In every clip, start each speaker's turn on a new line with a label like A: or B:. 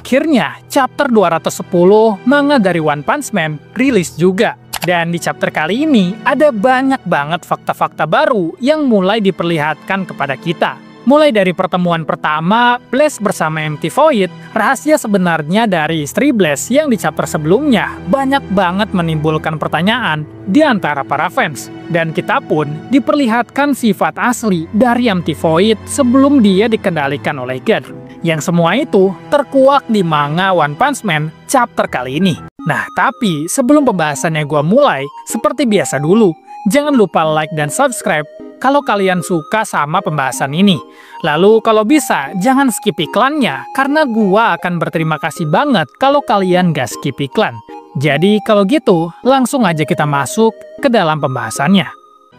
A: akhirnya chapter 210 manga dari One Punch Man rilis juga. Dan di chapter kali ini ada banyak banget fakta-fakta baru yang mulai diperlihatkan kepada kita. Mulai dari pertemuan pertama Blast bersama MT Void, rahasia sebenarnya dari istri Blast yang di chapter sebelumnya banyak banget menimbulkan pertanyaan di antara para fans. Dan kita pun diperlihatkan sifat asli dari MT Void sebelum dia dikendalikan oleh God. Yang semua itu terkuak di manga One Punch Man chapter kali ini. Nah, tapi sebelum pembahasannya gua mulai, seperti biasa dulu, jangan lupa like dan subscribe kalau kalian suka sama pembahasan ini. Lalu kalau bisa, jangan skip iklannya, karena gua akan berterima kasih banget kalau kalian gak skip iklan. Jadi kalau gitu, langsung aja kita masuk ke dalam pembahasannya.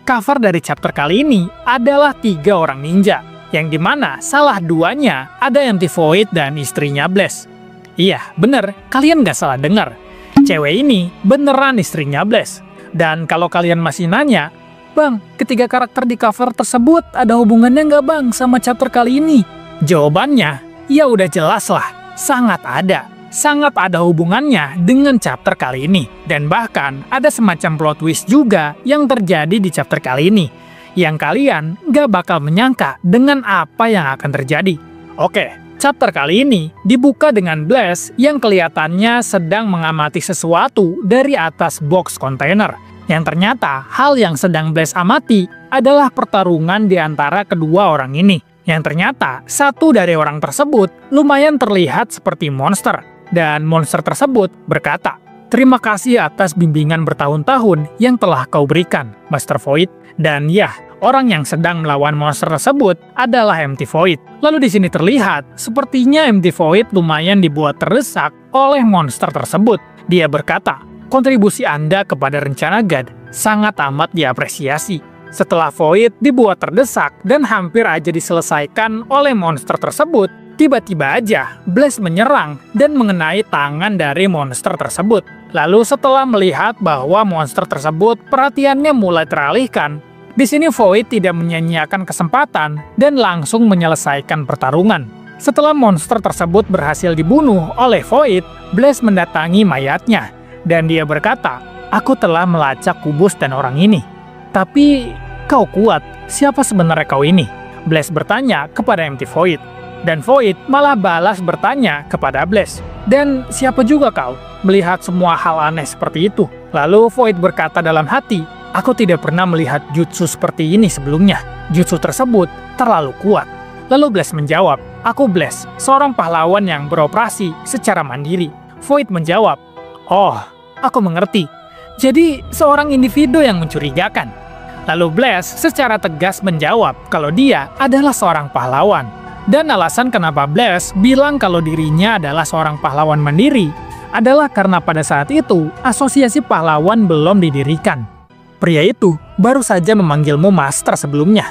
A: Cover dari chapter kali ini adalah 3 orang ninja, yang dimana salah duanya ada MT Void dan istrinya Blast. Iya, bener, kalian gak salah dengar. Cewek ini beneran istrinya Blast. Dan kalau kalian masih nanya, "Bang, ketiga karakter di cover tersebut ada hubungannya nggak bang sama chapter kali ini?" Jawabannya, ya udah jelas lah, sangat ada. Sangat ada hubungannya dengan chapter kali ini. Dan bahkan ada semacam plot twist juga yang terjadi di chapter kali ini, yang kalian nggak bakal menyangka dengan apa yang akan terjadi. Oke. Chapter kali ini dibuka dengan Blast yang kelihatannya sedang mengamati sesuatu dari atas box kontainer. Yang ternyata hal yang sedang Blast amati adalah pertarungan di antara kedua orang ini. Yang ternyata satu dari orang tersebut lumayan terlihat seperti monster. Dan monster tersebut berkata, "Terima kasih atas bimbingan bertahun-tahun yang telah kau berikan, Master Void." Dan ya, orang yang sedang melawan monster tersebut adalah MT Void. Lalu di sini terlihat, sepertinya MT Void lumayan dibuat terdesak oleh monster tersebut. Dia berkata, "Kontribusi Anda kepada rencana God sangat amat diapresiasi." Setelah Void dibuat terdesak dan hampir aja diselesaikan oleh monster tersebut, tiba-tiba aja Blast menyerang dan mengenai tangan dari monster tersebut. Lalu setelah melihat bahwa monster tersebut perhatiannya mulai teralihkan, di sini Void tidak menyia-nyiakan kesempatan dan langsung menyelesaikan pertarungan. Setelah monster tersebut berhasil dibunuh oleh Void, Blast mendatangi mayatnya. Dan dia berkata, "Aku telah melacak kubus dan orang ini. Tapi, kau kuat, siapa sebenarnya kau ini?" Blast bertanya kepada MT Void. Dan Void malah balas bertanya kepada Blast, "Dan siapa juga kau melihat semua hal aneh seperti itu?" Lalu Void berkata dalam hati, "Aku tidak pernah melihat jutsu seperti ini sebelumnya. Jutsu tersebut terlalu kuat." Lalu Blast menjawab, "Aku Blast, seorang pahlawan yang beroperasi secara mandiri." Void menjawab, "Oh, aku mengerti. Jadi seorang individu yang mencurigakan." Lalu Blast secara tegas menjawab kalau dia adalah seorang pahlawan. Dan alasan kenapa Blast bilang kalau dirinya adalah seorang pahlawan mandiri adalah karena pada saat itu asosiasi pahlawan belum didirikan. Pria itu baru saja memanggilmu master sebelumnya,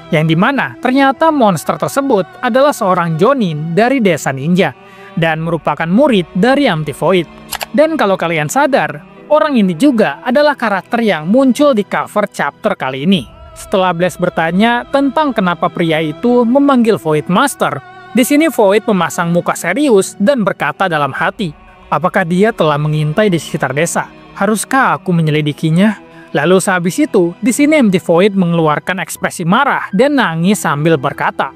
A: yang dimana ternyata monster tersebut adalah seorang jonin dari desa ninja dan merupakan murid dari MT Void. Dan kalau kalian sadar, orang ini juga adalah karakter yang muncul di cover chapter kali ini. Setelah Blast bertanya tentang kenapa pria itu memanggil Void Master, di sini Void memasang muka serius dan berkata dalam hati, "Apakah dia telah mengintai di sekitar desa? Haruskah aku menyelidikinya?" Lalu sehabis itu, di sini MT Void mengeluarkan ekspresi marah dan nangis sambil berkata,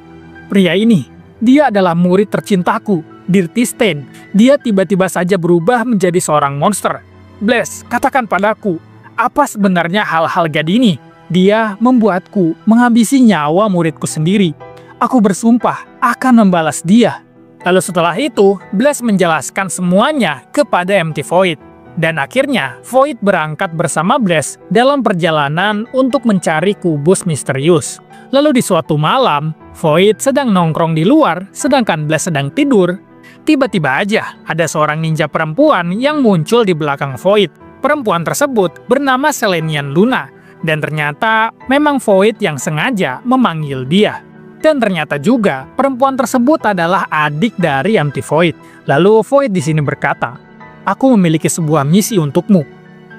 A: "Pria ini, dia adalah murid tercintaku, Dirty Stain. Dia tiba-tiba saja berubah menjadi seorang monster. Blast, katakan padaku, apa sebenarnya hal-hal God ini? Dia membuatku menghabisi nyawa muridku sendiri. Aku bersumpah akan membalas dia." Lalu setelah itu, Blast menjelaskan semuanya kepada MT Void. Dan akhirnya, Void berangkat bersama Blast dalam perjalanan untuk mencari kubus misterius. Lalu di suatu malam, Void sedang nongkrong di luar, sedangkan Blast sedang tidur. Tiba-tiba aja, ada seorang ninja perempuan yang muncul di belakang Void. Perempuan tersebut bernama Selenian Luna. Dan ternyata memang Void yang sengaja memanggil dia. Dan ternyata juga perempuan tersebut adalah adik dari MT Void. Lalu Void di sini berkata, "Aku memiliki sebuah misi untukmu.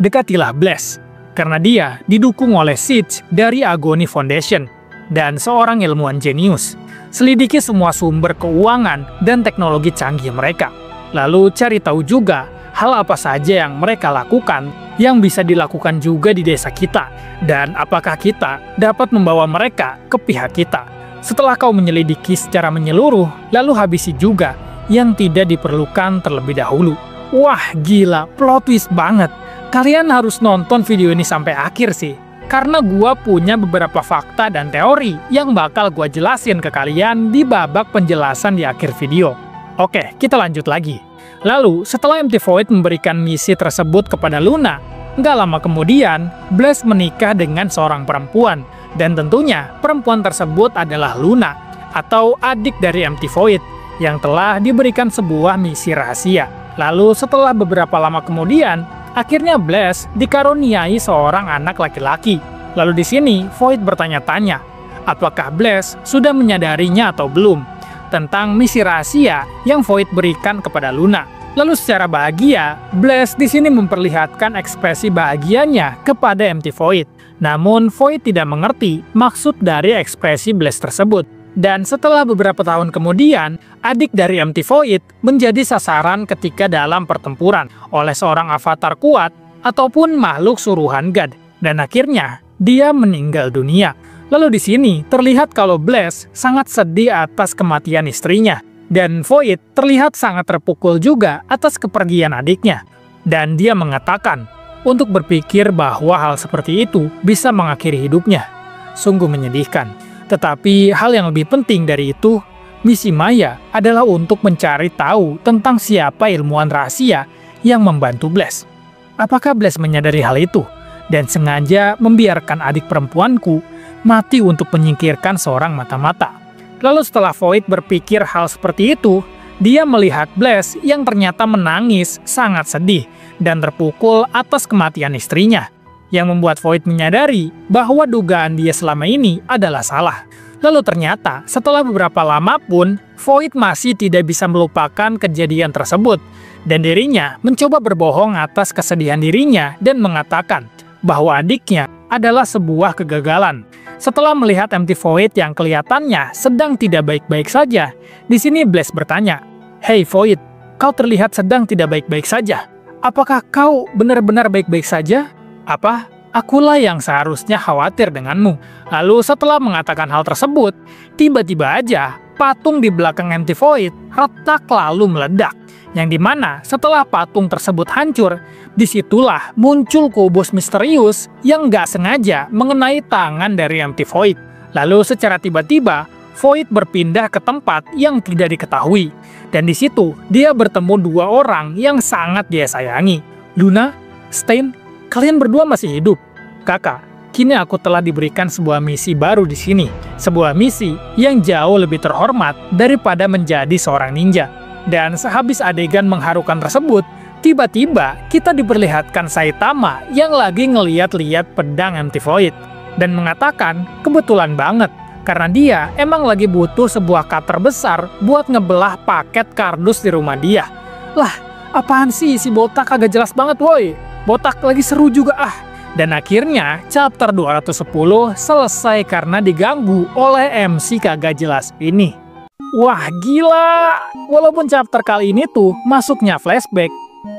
A: Dekatilah Blast, karena dia didukung oleh Siege dari Agony Foundation dan seorang ilmuwan jenius. Selidiki semua sumber keuangan dan teknologi canggih mereka. Lalu cari tahu juga hal apa saja yang mereka lakukan yang bisa dilakukan juga di desa kita, dan apakah kita dapat membawa mereka ke pihak kita. Setelah kau menyelidiki secara menyeluruh, lalu habisi juga yang tidak diperlukan terlebih dahulu. Wah, gila, plot twist banget. Kalian harus nonton video ini sampai akhir sih, karena gua punya beberapa fakta dan teori yang bakal gua jelasin ke kalian di babak penjelasan di akhir video. Oke, kita lanjut lagi. Lalu, setelah MT Void memberikan misi tersebut kepada Luna, nggak lama kemudian, Blaze menikah dengan seorang perempuan, dan tentunya perempuan tersebut adalah Luna, atau adik dari MT Void, yang telah diberikan sebuah misi rahasia. Lalu, setelah beberapa lama kemudian, akhirnya Blaze dikaruniai seorang anak laki-laki. Lalu di sini, Void bertanya-tanya, apakah Blaze sudah menyadarinya atau belum tentang misi rahasia yang Void berikan kepada Luna. Lalu secara bahagia, Blaze di sini memperlihatkan ekspresi bahagianya kepada MT Void. Namun Void tidak mengerti maksud dari ekspresi Blaze tersebut. Dan setelah beberapa tahun kemudian, adik dari MT Void menjadi sasaran ketika dalam pertempuran oleh seorang avatar kuat ataupun makhluk suruhan God. Dan akhirnya, dia meninggal dunia. Lalu di sini terlihat kalau Blaze sangat sedih atas kematian istrinya, dan Void terlihat sangat terpukul juga atas kepergian adiknya. Dan dia mengatakan untuk berpikir bahwa hal seperti itu bisa mengakhiri hidupnya. Sungguh menyedihkan. Tetapi hal yang lebih penting dari itu, misi Maya adalah untuk mencari tahu tentang siapa ilmuwan rahasia yang membantu Blaze. Apakah Blaze menyadari hal itu dan sengaja membiarkan adik perempuanku mati untuk menyingkirkan seorang mata-mata? Lalu setelah Void berpikir hal seperti itu, dia melihat Blaze yang ternyata menangis sangat sedih dan terpukul atas kematian istrinya, yang membuat Void menyadari bahwa dugaan dia selama ini adalah salah. Lalu ternyata setelah beberapa lama pun, Void masih tidak bisa melupakan kejadian tersebut, dan dirinya mencoba berbohong atas kesedihan dirinya dan mengatakan bahwa adiknya adalah sebuah kegagalan. Setelah melihat MT Void yang kelihatannya sedang tidak baik-baik saja, di sini Blaze bertanya, "Hey Void, kau terlihat sedang tidak baik-baik saja. Apakah kau benar-benar baik-baik saja? Apa? Akulah yang seharusnya khawatir denganmu." Lalu setelah mengatakan hal tersebut, tiba-tiba aja patung di belakang MT Void retak lalu meledak. Yang dimana setelah patung tersebut hancur, disitulah muncul kubus misterius yang nggak sengaja mengenai tangan dari MT Void. Lalu secara tiba-tiba, Void berpindah ke tempat yang tidak diketahui. Dan di situ, dia bertemu dua orang yang sangat dia sayangi. "Luna, Stein, kalian berdua masih hidup?" "Kakak, kini aku telah diberikan sebuah misi baru di sini. Sebuah misi yang jauh lebih terhormat daripada menjadi seorang ninja." Dan sehabis adegan mengharukan tersebut, tiba-tiba kita diperlihatkan Saitama yang lagi ngeliat-liat pedang MT Void dan mengatakan kebetulan banget karena dia emang lagi butuh sebuah cutter besar buat ngebelah paket kardus di rumah dia. Lah, apaan sih si botak kagak jelas banget woi. Botak lagi seru juga ah. Dan akhirnya chapter 210 selesai karena diganggu oleh MC kagak jelas ini. Wah gila, walaupun chapter kali ini tuh masuknya flashback,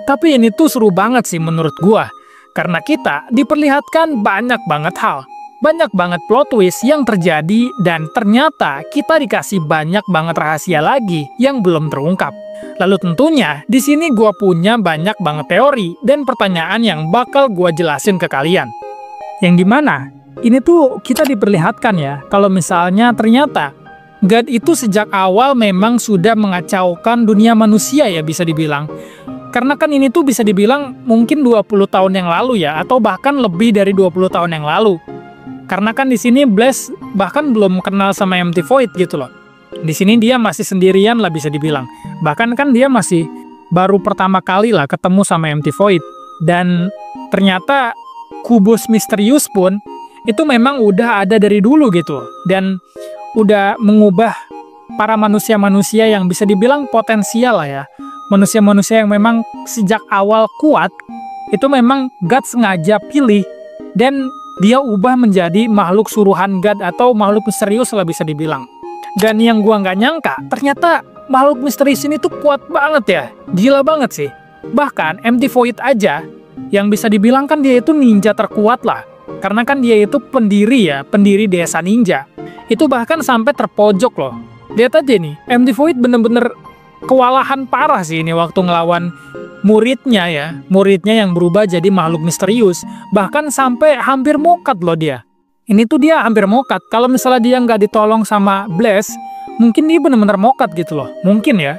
A: tapi ini tuh seru banget sih menurut gua. Karena kita diperlihatkan banyak banget hal, banyak banget plot twist yang terjadi, dan ternyata kita dikasih banyak banget rahasia lagi yang belum terungkap. Lalu tentunya di sini gua punya banyak banget teori dan pertanyaan yang bakal gua jelasin ke kalian. Yang dimana ini tuh kita diperlihatkan ya, kalau misalnya ternyata God itu sejak awal memang sudah mengacaukan dunia manusia ya bisa dibilang. Karena kan ini tuh bisa dibilang mungkin 20 tahun yang lalu ya, atau bahkan lebih dari 20 tahun yang lalu. Karena kan di sini Blaze bahkan belum kenal sama MT Void gitu loh. Di sini dia masih sendirian lah bisa dibilang. Bahkan kan dia masih baru pertama kali lah ketemu sama MT Void. Dan ternyata kubus misterius pun itu memang udah ada dari dulu gitu. Dan udah mengubah para manusia-manusia yang bisa dibilang potensial lah ya. Manusia-manusia yang memang sejak awal kuat, itu memang God sengaja pilih, dan dia ubah menjadi makhluk suruhan God atau makhluk misterius lah bisa dibilang. Dan yang gua nggak nyangka, ternyata makhluk misterius ini tuh kuat banget ya. Gila banget sih. Bahkan MT Void aja, yang bisa dibilang kan dia itu ninja terkuat lah. Karena kan dia itu pendiri desa ninja. Itu bahkan sampai terpojok loh. Lihat aja nih, MT Void bener-bener kewalahan parah sih ini waktu ngelawan muridnya ya. Muridnya yang berubah jadi makhluk misterius. Bahkan sampai hampir mokat loh dia. Ini tuh dia hampir mokat. Kalau misalnya dia nggak ditolong sama Blaze, mungkin dia bener-bener mokat gitu loh. Mungkin ya.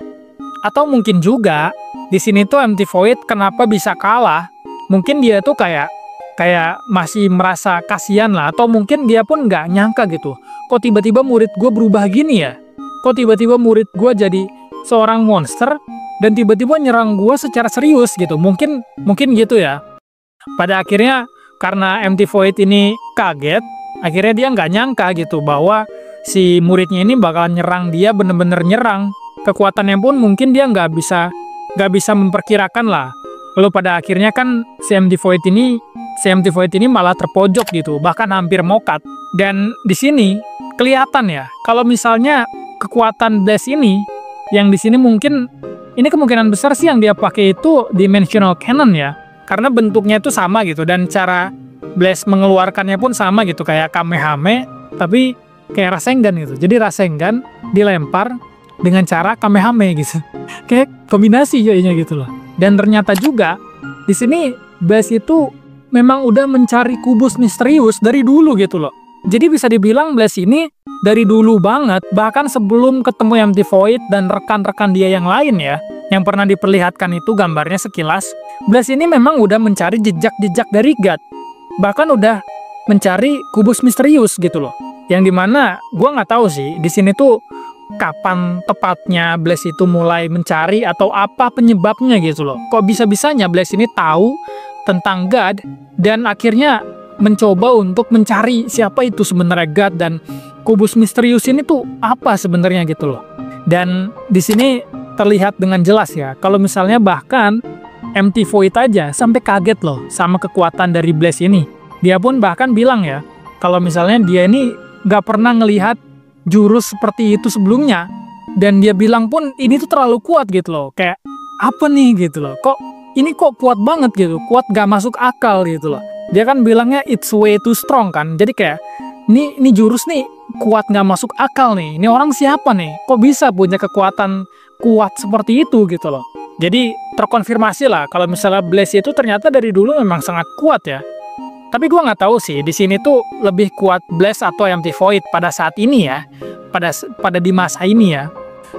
A: Atau mungkin juga, di sini tuh MT Void kenapa bisa kalah. Mungkin dia tuh kayak masih merasa kasihan lah. Atau mungkin dia pun nggak nyangka gitu. Kok tiba-tiba murid gue berubah gini ya? Kok tiba-tiba murid gue jadi seorang monster dan tiba-tiba nyerang gue secara serius gitu. Mungkin gitu ya. Pada akhirnya karena MT Void ini kaget, akhirnya dia nggak nyangka gitu bahwa si muridnya ini bakalan nyerang dia, bener-bener nyerang. Kekuatannya pun mungkin dia nggak bisa memperkirakan lah. Lalu pada akhirnya kan si MT Void ini malah terpojok gitu, bahkan hampir mokat. Dan di sini kelihatan ya, kalau misalnya kekuatan Blaze ini, yang di sini mungkin ini kemungkinan besar sih yang dia pakai itu Dimensional Cannon ya, karena bentuknya itu sama gitu dan cara Blaze mengeluarkannya pun sama gitu, kayak Kamehame tapi kayak Rasengan gitu. Jadi Rasengan dilempar dengan cara Kamehame gitu. Kayak kombinasi jadinya gitu loh. Dan ternyata juga di sini Blaze itu memang udah mencari kubus misterius dari dulu gitu loh. Jadi bisa dibilang Blaze ini dari dulu banget, bahkan sebelum ketemu MT Void dan rekan-rekan dia yang lain ya, yang pernah diperlihatkan itu gambarnya sekilas, Blaze ini memang udah mencari jejak-jejak dari God. Bahkan udah mencari kubus misterius gitu loh. Yang dimana gue nggak tahu sih di sini tuh kapan tepatnya Blaze itu mulai mencari atau apa penyebabnya gitu loh. Kok bisa-bisanya Blaze ini tahu tentang God dan akhirnya mencoba untuk mencari siapa itu sebenarnya God dan kubus misterius ini tuh apa sebenarnya gitu loh. Dan di sini terlihat dengan jelas ya, kalau misalnya bahkan MT Void aja sampai kaget loh sama kekuatan dari Blaze ini. Dia pun bahkan bilang ya, kalau misalnya dia ini nggak pernah ngelihat jurus seperti itu sebelumnya. Dan dia bilang pun ini tuh terlalu kuat gitu loh. Kayak apa nih gitu loh. Ini kok kuat banget gitu. Kuat gak masuk akal gitu loh. Dia kan bilangnya it's way too strong kan. Jadi kayak ini jurus nih kuat gak masuk akal nih. Ini orang siapa nih? Kok bisa punya kekuatan kuat seperti itu gitu loh. Jadi terkonfirmasi lah kalau misalnya Blaze itu ternyata dari dulu memang sangat kuat ya. Tapi gue nggak tahu sih di sini tuh lebih kuat Blaze atau MT Void pada saat ini ya, pada di masa ini ya.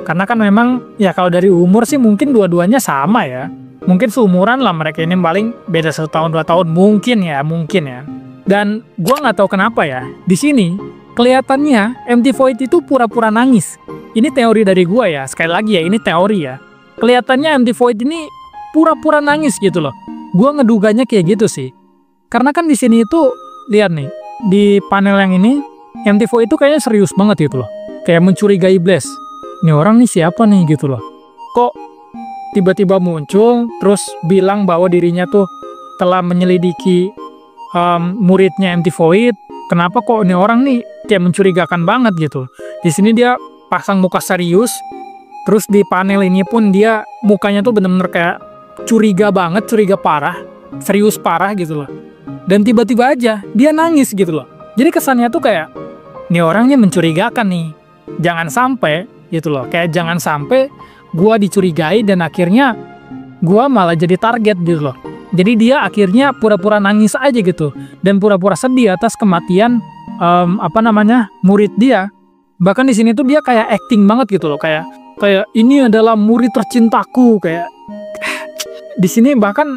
A: Karena kan memang ya kalau dari umur sih mungkin dua-duanya sama ya. Mungkin seumuran lah mereka ini, paling beda 1 tahun 2 tahun mungkin ya. Dan gue nggak tahu kenapa ya di sini kelihatannya MT Void itu pura-pura nangis. Ini teori dari gue ya, sekali lagi ya ini teori ya. Kelihatannya MT Void ini pura-pura nangis gitu loh. Gue ngeduganya kayak gitu sih. Karena kan di sini itu lihat nih di panel yang ini MT Void itu kayaknya serius banget gitu loh. Kayak mencurigai Blaze. Ini orang nih siapa nih gitu loh. Kok tiba-tiba muncul terus bilang bahwa dirinya tuh telah menyelidiki muridnya MT Void. Kenapa kok ini orang nih kayak mencurigakan banget gitu. Di sini dia pasang muka serius. Terus di panel ini pun dia mukanya tuh bener-bener kayak curiga banget, curiga parah, serius parah gitu loh. Dan tiba-tiba aja dia nangis gitu loh. Jadi kesannya tuh kayak ini orangnya mencurigakan nih. Jangan sampai gitu loh. Kayak jangan sampai gua dicurigai dan akhirnya gua malah jadi target gitu loh. Jadi dia akhirnya pura-pura nangis aja gitu dan pura-pura sedih atas kematian murid dia. Bahkan di sini tuh dia kayak acting banget gitu loh, kayak ini adalah murid tercintaku kayak. Di sini bahkan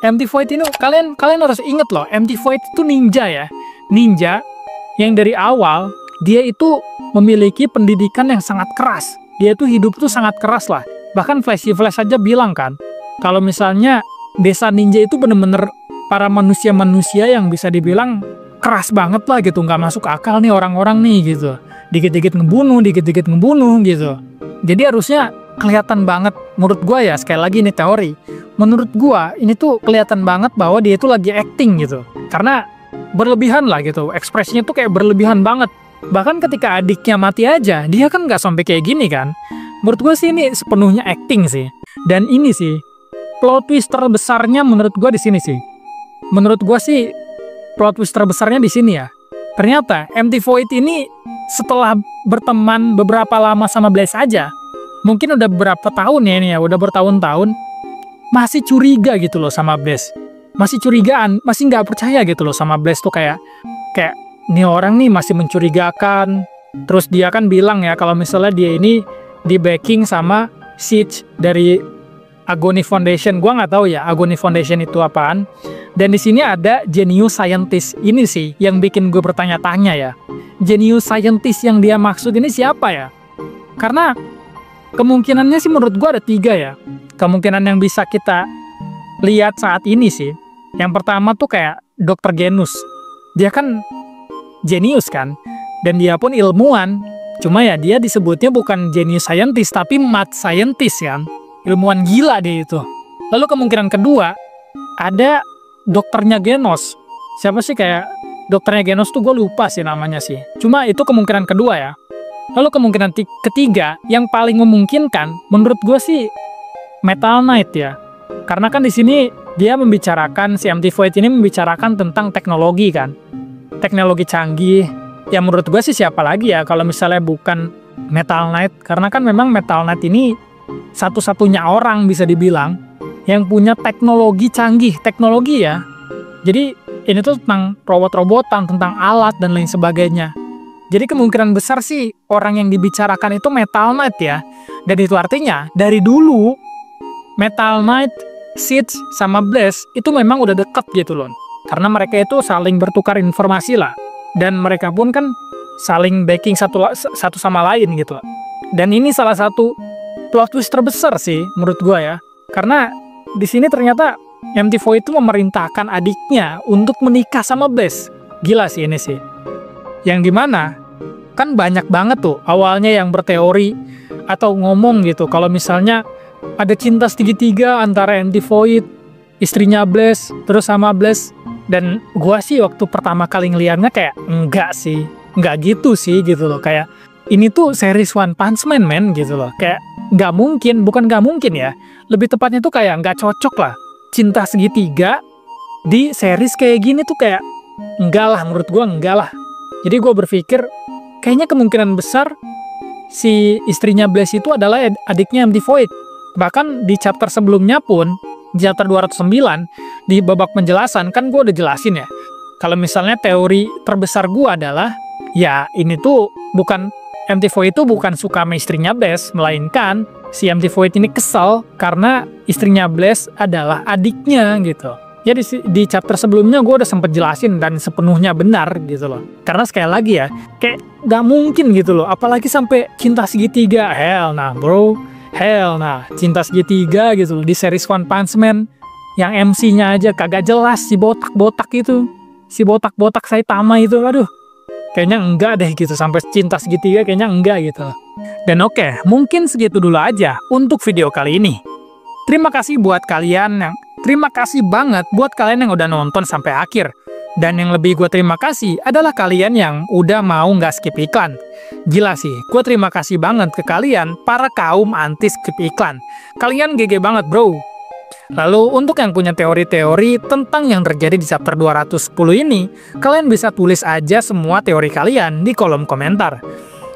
A: MT Void ini kalian harus inget loh, MT Void itu ninja ya. Ninja yang dari awal dia itu memiliki pendidikan yang sangat keras. Dia itu hidup tuh sangat keras lah. Bahkan Flashy Flash aja bilang kan, kalau misalnya desa ninja itu bener-bener para manusia-manusia yang bisa dibilang keras banget lah gitu, nggak masuk akal nih orang-orang nih gitu. Dikit-dikit ngebunuh gitu. Jadi harusnya kelihatan banget, menurut gua ya, sekali lagi ini teori. Menurut gua ini tuh kelihatan banget bahwa dia itu lagi acting gitu. Karena berlebihan lah gitu, ekspresinya tuh kayak berlebihan banget. Bahkan ketika adiknya mati aja, dia kan nggak sampai kayak gini kan. Menurut gue sih ini sepenuhnya acting sih. Dan ini sih, plot twist terbesarnya menurut gue di sini sih. Menurut gue sih, plot twist terbesarnya di sini ya. Ternyata MT Void ini setelah berteman beberapa lama sama Blaze aja, mungkin udah berapa tahun ya ini ya, udah bertahun-tahun, masih curiga gitu loh sama Blaze. Masih curigaan, masih nggak percaya gitu loh sama Blaze tuh kayak nih orang nih masih mencurigakan. Terus dia kan bilang ya kalau misalnya dia ini di backing sama Siege dari Agony Foundation. Gua nggak tahu ya Agony Foundation itu apaan. Dan di sini ada Genius Scientist. Ini sih yang bikin gue bertanya-tanya ya. Genius Scientist yang dia maksud ini siapa ya? Karena kemungkinannya sih menurut gue ada 3 ya. Kemungkinan yang bisa kita lihat saat ini sih. Yang pertama tuh kayak Dr. Genus. Dia kan jenius kan. Dan dia pun ilmuwan. Cuma ya dia disebutnya bukan Genius Scientist tapi Mad Scientist kan. Ilmuwan gila dia itu. Lalu kemungkinan kedua ada dokternya Genos. Siapa sih kayak dokternya Genos tuh gue lupa sih namanya sih. Cuma itu kemungkinan kedua ya. Lalu kemungkinan ketiga yang paling memungkinkan menurut gue sih Metal Knight ya. Karena kan di sini dia membicarakan, si MT Void ini membicarakan tentang teknologi kan. Teknologi canggih. Ya menurut gue sih siapa lagi ya kalau misalnya bukan Metal Knight. Karena kan memang Metal Knight ini satu-satunya orang bisa dibilang yang punya teknologi canggih, teknologi ya. Jadi ini tuh tentang robot-robotan, tentang alat dan lain sebagainya. Jadi kemungkinan besar sih orang yang dibicarakan itu Metal Knight ya. Dan itu artinya dari dulu Metal Knight, Siege sama Blaze itu memang udah deket gitu loh. Karena mereka itu saling bertukar informasi lah. Dan mereka pun kan saling backing satu sama lain gitu. Dan ini salah satu plot twist terbesar sih menurut gua ya. Karena di sini ternyata MT Void itu memerintahkan adiknya untuk menikah sama Blaze. Gila sih ini sih. Yang dimana kan banyak banget tuh awalnya yang berteori atau ngomong gitu kalau misalnya ada cinta segitiga antara MT Void, istrinya Blaze, terus sama Blaze. Dan gua sih waktu pertama kali ngeliatnya kayak enggak sih, enggak gitu sih gitu loh. Kayak ini tuh series One Punch Man men gitu loh. Kayak nggak mungkin, bukan nggak mungkin ya. Lebih tepatnya tuh kayak nggak cocok lah. Cinta segitiga di series kayak gini tuh kayak enggak lah, menurut gue enggak lah. Jadi gue berpikir kayaknya kemungkinan besar si istrinya Blaze itu adalah adiknya MT Void. Bahkan di chapter sebelumnya pun, di chapter 209, di babak penjelasan kan gue udah jelasin ya. Kalau misalnya teori terbesar gue adalah ya ini tuh bukan MT Void itu bukan suka sama istrinya Blaze, melainkan si MT Void ini kesal karena istrinya Blaze adalah adiknya gitu. Ya di chapter sebelumnya gue udah sempet jelasin dan sepenuhnya benar gitu loh. Karena sekali lagi ya, kayak gak mungkin gitu loh, apalagi sampai cinta segitiga. Hell nah bro, hell nah, cinta segitiga gitu loh di series One Punch Man. Yang MC-nya aja kagak jelas, si botak-botak itu. Si botak-botak Saitama itu, aduh. Kayaknya enggak deh gitu, sampai cinta segitiga kayaknya enggak gitu. Dan oke, mungkin segitu dulu aja untuk video kali ini. Terima kasih banget buat kalian yang udah nonton sampai akhir. Dan yang lebih gue terima kasih adalah kalian yang udah mau nggak skip iklan. Gila sih, gue terima kasih banget ke kalian para kaum anti skip iklan. Kalian GG banget bro. Lalu untuk yang punya teori-teori tentang yang terjadi di chapter 210 ini, kalian bisa tulis aja semua teori kalian di kolom komentar.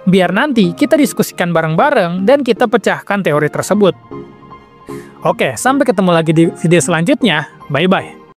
A: Biar nanti kita diskusikan bareng-bareng dan kita pecahkan teori tersebut. Oke, sampai ketemu lagi di video selanjutnya. Bye-bye.